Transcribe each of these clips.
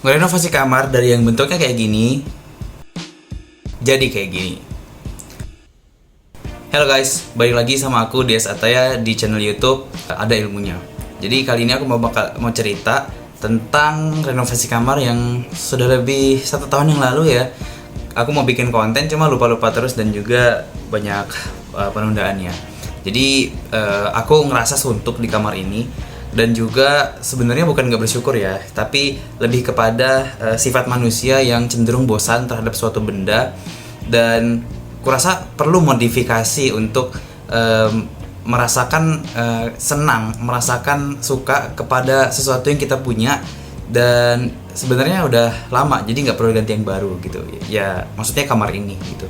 Ngerenovasi kamar dari yang bentuknya kayak gini jadi kayak gini. Halo guys, balik lagi sama aku Dias Ataya di channel YouTube Ada Ilmunya. Jadi kali ini aku mau cerita tentang renovasi kamar yang sudah lebih 1 tahun yang lalu ya. Aku mau bikin konten cuma lupa-lupa terus dan juga banyak penundaannya. Jadi aku ngerasa suntuk di kamar ini. Dan juga sebenarnya bukan nggak bersyukur ya, tapi lebih kepada sifat manusia yang cenderung bosan terhadap suatu benda. Dan kurasa perlu modifikasi untuk merasakan senang, merasakan suka kepada sesuatu yang kita punya. Dan sebenarnya udah lama, jadi nggak perlu ganti yang baru gitu ya, maksudnya kamar ini gitu.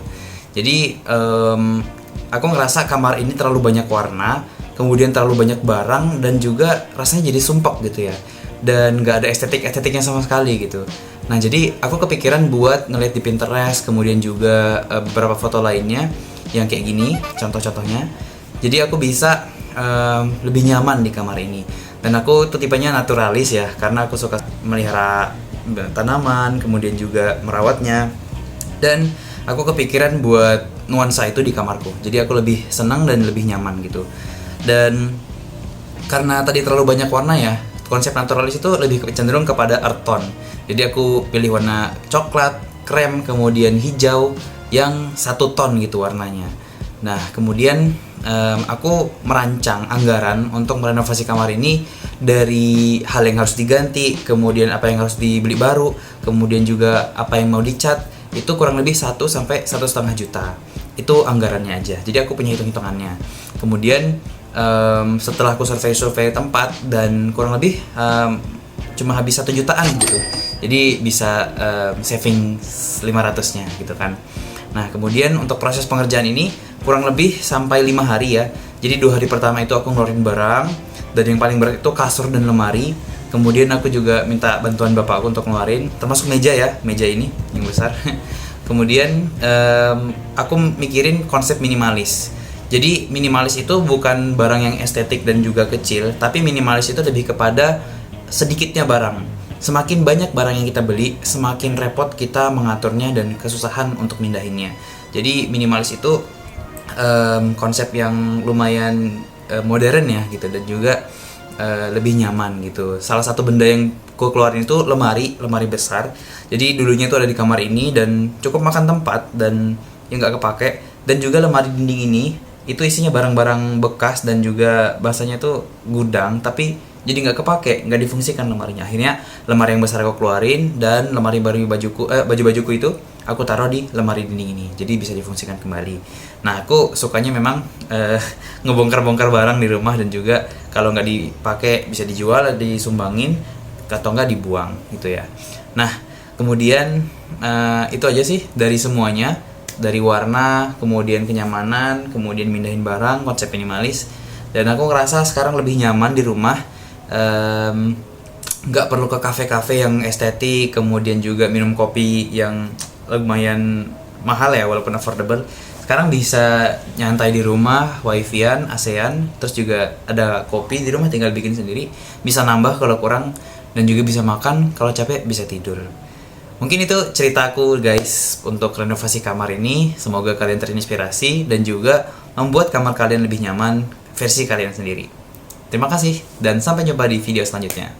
Jadi aku ngerasa kamar ini terlalu banyak warna, kemudian terlalu banyak barang, dan juga rasanya jadi sumpek gitu ya, dan nggak ada estetiknya sama sekali gitu. Nah jadi aku kepikiran buat ngeliat di Pinterest, kemudian juga beberapa foto lainnya yang kayak gini contoh-contohnya. Jadi aku bisa lebih nyaman di kamar ini. Dan aku tuh tipenya naturalis ya, karena aku suka melihara tanaman, kemudian juga merawatnya. Dan aku kepikiran buat nuansa itu di kamarku. Jadi aku lebih senang dan lebih nyaman gitu. Dan karena tadi terlalu banyak warna ya, konsep naturalis itu lebih cenderung kepada earth tone. Jadi aku pilih warna coklat, krem, kemudian hijau yang 1 ton gitu warnanya. Nah kemudian aku merancang anggaran untuk merenovasi kamar ini dari hal yang harus diganti, kemudian apa yang harus dibeli baru, kemudian juga apa yang mau dicat. Itu kurang lebih 1 sampai 1,5 juta. Itu anggarannya aja. Jadi aku punya hitung-hitungannya. Kemudian setelah aku survei tempat, dan kurang lebih cuma habis 1 jutaan gitu. Jadi bisa saving 500-nya gitu kan. Nah kemudian untuk proses pengerjaan ini kurang lebih sampai 5 hari ya. Jadi 2 hari pertama itu aku ngeluarin barang, dan yang paling berat itu kasur dan lemari. Kemudian aku juga minta bantuan bapak aku untuk ngeluarin, termasuk meja ya, meja ini yang besar. Kemudian aku mikirin konsep minimalis. Jadi minimalis itu bukan barang yang estetik dan juga kecil, tapi minimalis itu lebih kepada sedikitnya barang. Semakin banyak barang yang kita beli, semakin repot kita mengaturnya dan kesusahan untuk mindahinnya. Jadi minimalis itu konsep yang lumayan modern ya gitu, dan juga lebih nyaman gitu. Salah satu benda yang gue keluarin itu lemari besar. Jadi dulunya itu ada di kamar ini dan cukup makan tempat dan yang nggak kepake. Dan juga lemari dinding ini itu isinya barang-barang bekas dan juga bahasanya tuh gudang, tapi jadi nggak kepake, nggak difungsikan lemarinya. Akhirnya lemari yang besar aku keluarin, dan lemari baru baju-bajuku itu aku taruh di lemari dinding ini, jadi bisa difungsikan kembali. Nah aku sukanya memang ngebongkar-bongkar barang di rumah, dan juga kalau nggak dipakai bisa dijual, disumbangin, atau nggak dibuang gitu ya. Nah kemudian itu aja sih dari semuanya, dari warna, kemudian kenyamanan, kemudian mindahin barang, konsep minimalis. Dan aku ngerasa sekarang lebih nyaman di rumah, nggak perlu ke kafe-kafe yang estetik, kemudian juga minum kopi yang lumayan mahal ya walaupun affordable. Sekarang bisa nyantai di rumah, wifi-an, ASEAN, terus juga ada kopi di rumah, tinggal bikin sendiri, bisa nambah kalau kurang, dan juga bisa makan, kalau capek bisa tidur. Mungkin itu ceritaku guys untuk renovasi kamar ini. Semoga kalian terinspirasi dan juga membuat kamar kalian lebih nyaman versi kalian sendiri. Terima kasih dan sampai jumpa di video selanjutnya.